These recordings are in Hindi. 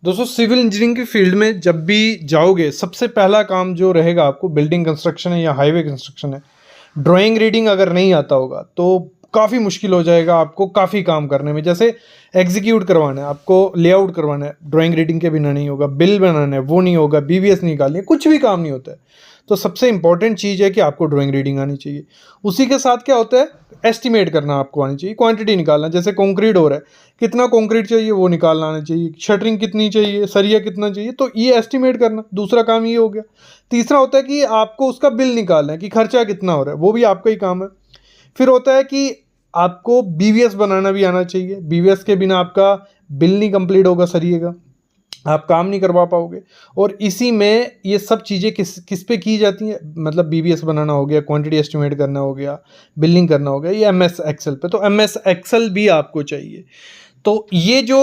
दोस्तों सिविल इंजीनियरिंग की फील्ड में जब भी जाओगे सबसे पहला काम जो रहेगा आपको, बिल्डिंग कंस्ट्रक्शन है या हाईवे कंस्ट्रक्शन है, ड्राइंग रीडिंग अगर नहीं आता होगा तो काफ़ी मुश्किल हो जाएगा आपको काफ़ी काम करने में। जैसे एग्जीक्यूट करवाना है आपको, लेआउट करवाना है, ड्राइंग रीडिंग के बिना नहीं होगा, बिल बनाना है वो नहीं होगा, बीवीएस निकालनी है, कुछ भी काम नहीं होता है। तो सबसे इंपॉर्टेंट चीज़ है कि आपको ड्राइंग रीडिंग आनी चाहिए। उसी के साथ क्या होता है, एस्टिमेट करना आपको आनी चाहिए, क्वांटिटी निकालना। जैसे कंक्रीट हो रहा है, कितना कंक्रीट चाहिए वो निकालना आना चाहिए, शटरिंग कितनी चाहिए, सरिया कितना चाहिए, तो ये एस्टिमेट करना दूसरा काम ये हो गया। तीसरा होता है कि आपको उसका बिल निकालना है कि खर्चा कितना हो रहा है, वो भी आपका ही काम है। फिर होता है कि आपको बीवीएस बनाना भी आना चाहिए। बीवीएस के बिना आपका बिल नहीं कंप्लीट होगा सरिये का, आप काम नहीं करवा पाओगे। और इसी में ये सब चीज़ें किस किस पे की जाती हैं, मतलब बीबीएस बनाना हो गया, क्वांटिटी एस्टिमेट करना हो गया, बिलिंग करना हो गया, ये एमएस एक्सेल पे। तो एमएस एक्सेल भी आपको चाहिए। तो ये जो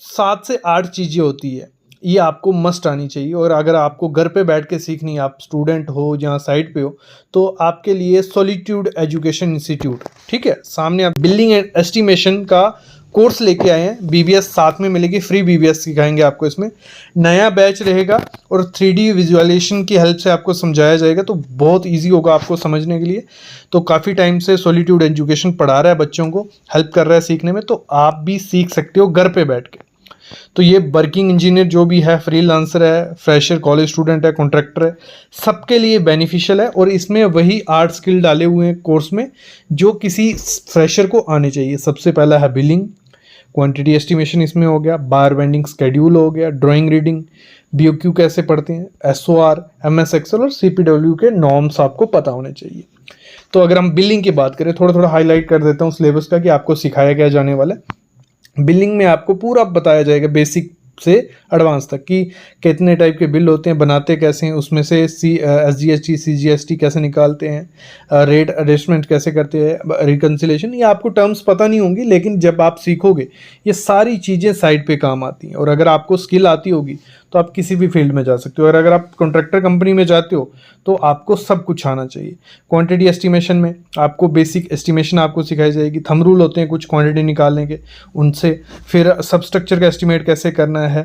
7 से 8 चीज़ें होती है ये आपको मस्ट आनी चाहिए। और अगर आपको घर पे बैठ के सीखनी है, आप स्टूडेंट हो जहाँ साइट पे हो, तो आपके लिए सॉलिट्यूड एजुकेशन इंस्टीट्यूट, ठीक है, सामने आप बिल्डिंग एंड एस्टिमेशन का कोर्स लेके आए हैं। बीबीएस साथ में मिलेगी, फ्री बीबीएस सिखाएंगे आपको। इसमें नया बैच रहेगा और 3D विजुअलाइजेशन की हेल्प से आपको समझाया जाएगा, तो बहुत इजी होगा आपको समझने के लिए। तो काफ़ी टाइम से सॉलिट्यूड एजुकेशन पढ़ा रहा है, बच्चों को हेल्प कर रहा है सीखने में, तो आप भी सीख सकते हो घर पे बैठ के। तो ये वर्किंग इंजीनियर जो भी है, फ्रीलांसर है, फ्रेशर, कॉलेज स्टूडेंट है, कॉन्ट्रैक्टर है, सबके लिए बेनिफिशियल है। और इसमें वही 8 स्किल डाले हुए हैं कोर्स में जो किसी फ्रेशर को आने चाहिए। सबसे पहला है बिलिंग, क्वांटिटी एस्टिमेशन इसमें हो गया, बार बेंडिंग स्केड्यूल हो गया, ड्राइंग रीडिंग, बीओक्यू कैसे पढ़ते हैं, एसओआर, एमएस एक्सेल और सीपीडब्ल्यू के नॉर्म्स आपको पता होने चाहिए। तो अगर हम बिलिंग की बात करें, थोड़ा थोड़ा हाईलाइट कर देता हूँ सिलेबस का कि आपको सिखाया क्या जाने वाला है। बिलिंग में आपको पूरा बताया जाएगा बेसिक से एडवांस तक कि कितने टाइप के बिल होते हैं, बनाते कैसे हैं, उसमें से एसजीएसटी सीजीएसटी कैसे निकालते हैं, रेट एडजस्टमेंट कैसे करते हैं, रिकन्सिलेशन। ये आपको टर्म्स पता नहीं होंगी, लेकिन जब आप सीखोगे ये सारी चीज़ें साइड पे काम आती हैं। और अगर आपको स्किल आती होगी तो आप किसी भी फील्ड में जा सकते हो। और अगर आप कॉन्ट्रैक्टर कंपनी में जाते हो तो आपको सब कुछ आना चाहिए। क्वांटिटी एस्टिमेशन में आपको बेसिक एस्टिमेशन आपको सिखाई जाएगी, थंब रूल होते हैं कुछ क्वांटिटी निकालने के, उनसे। फिर सब स्ट्रक्चर का एस्टिमेट कैसे करना है,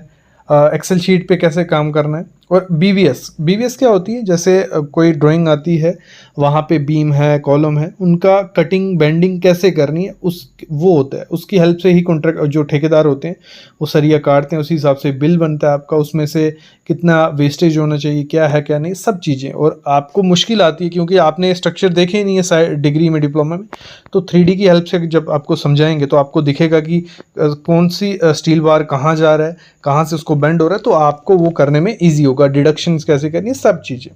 एक्सेल शीट पे कैसे काम करना है। और बीवीएस क्या होती है, जैसे कोई ड्राइंग आती है, वहाँ पे बीम है, कॉलम है, उनका कटिंग बेंडिंग कैसे करनी है, उस वो होता है। उसकी हेल्प से ही कॉन्ट्रैक्ट जो ठेकेदार होते हैं वो सरिया काटते हैं, उसी हिसाब से बिल बनता है आपका, उसमें से कितना वेस्टेज होना चाहिए, क्या है क्या नहीं, सब चीज़ें। और आपको मुश्किल आती है क्योंकि आपने स्ट्रक्चर देखे ही नहीं है डिग्री में, डिप्लोमा में। तो 3D की हेल्प से जब आपको समझाएंगे तो आपको दिखेगा कि कौन सी स्टील बार कहाँ जा रहा है, कहाँ से उसको बेंड हो रहा है, तो आपको वो करने में ईजी होगा। डिडक्शंस कैसे करनी है, सब चीज़ें।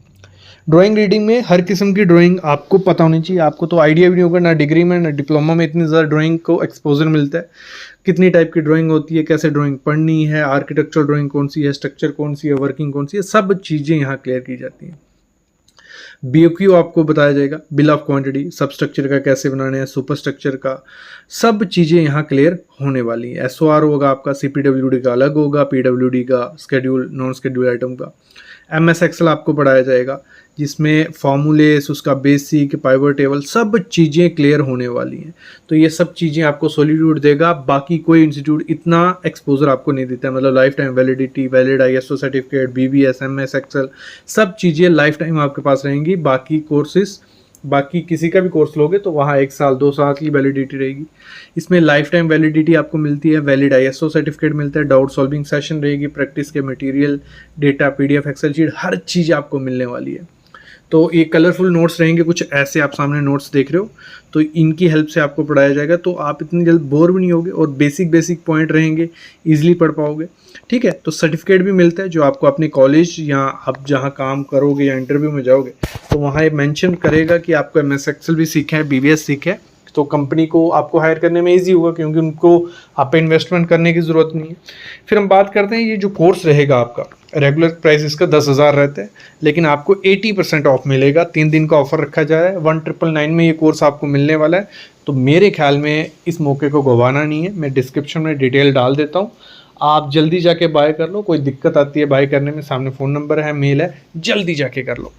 ड्राइंग रीडिंग में हर किस्म की ड्राइंग आपको पता होनी चाहिए। आपको तो आइडिया भी नहीं होगा, ना डिग्री में ना डिप्लोमा में इतनी ज़्यादा ड्राइंग को एक्सपोजर मिलता है। कितनी टाइप की ड्राइंग होती है, कैसे ड्राइंग पढ़नी है, आर्किटेक्चरल ड्राइंग कौन सी है, स्ट्रक्चर कौन सी है, वर्किंग कौन सी है, सब चीज़ें यहाँ क्लियर की जाती हैं। बीओक्यू आपको बताया जाएगा, बिल ऑफ क्वांटिटी, सब स्ट्रक्चर का कैसे बनाना है, सुपर स्ट्रक्चर का, सब चीज़ें यहाँ क्लियर होने वाली हैं। एसओआर होगा आपका, सीपीडब्ल्यूडी का अलग होगा, पीडब्ल्यूडी का, स्केड्यूल नॉन स्केड्यूल आइटम का। एमएस एक्सेल आपको पढ़ाया जाएगा जिसमें फॉर्मूलेस, उसका बेसिक, पाइवट टेबल, सब चीज़ें क्लियर होने वाली हैं। तो ये सब चीज़ें आपको सॉलिट्यूड देगा, बाकी कोई इंस्टीट्यूट इतना एक्सपोजर आपको नहीं देता है। मतलब life time validity, valid ISO certificate, BBS, MS Excel, सब चीज़ें लाइफ टाइम आपके पास रहेंगी। बाकी कोर्सेज, बाकी किसी का भी कोर्स लोगे तो वहाँ 1 साल 2 साल की वैलिडिटी रहेगी। इसमें लाइफ टाइम वैलिडिटी आपको मिलती है, वैलिड आईएसओ सर्टिफिकेट मिलता है, डाउट सॉल्विंग सेशन रहेगी, प्रैक्टिस के material, data, PDF, Excel sheet, हर चीज़ आपको मिलने वाली है। तो ये कलरफुल नोट्स रहेंगे, कुछ ऐसे आप सामने नोट्स देख रहे हो, तो इनकी हेल्प से आपको पढ़ाया जाएगा। तो आप इतनी जल्द बोर भी नहीं होगे और बेसिक पॉइंट रहेंगे, ईजिली पढ़ पाओगे। ठीक है, तो सर्टिफिकेट भी मिलता है जो आपको अपने कॉलेज या आप जहाँ काम करोगे या इंटरव्यू में जाओगे तो वहाँ ये मेंशन करेगा कि आपको एमएस एक्सेल भी सीखा है, बीबीएस सीखा है। तो कंपनी को आपको हायर करने में इजी होगा क्योंकि उनको आप पे इन्वेस्टमेंट करने की ज़रूरत नहीं है। फिर हम बात करते हैं, ये जो कोर्स रहेगा आपका, रेगुलर प्राइस इसका 10,000 रहता है, लेकिन आपको 80% ऑफ मिलेगा। 3 दिन का ऑफर रखा जा रहा है, 1999 में ये कोर्स आपको मिलने वाला है। तो मेरे ख्याल में इस मौके को गंवाना नहीं है। मैं डिस्क्रिप्शन में डिटेल डाल देता हूँ, आप जल्दी जाके बाय कर लो। कोई दिक्कत आती है बाय करने में, सामने फ़ोन नंबर है, मेल है, जल्दी जाके कर लो।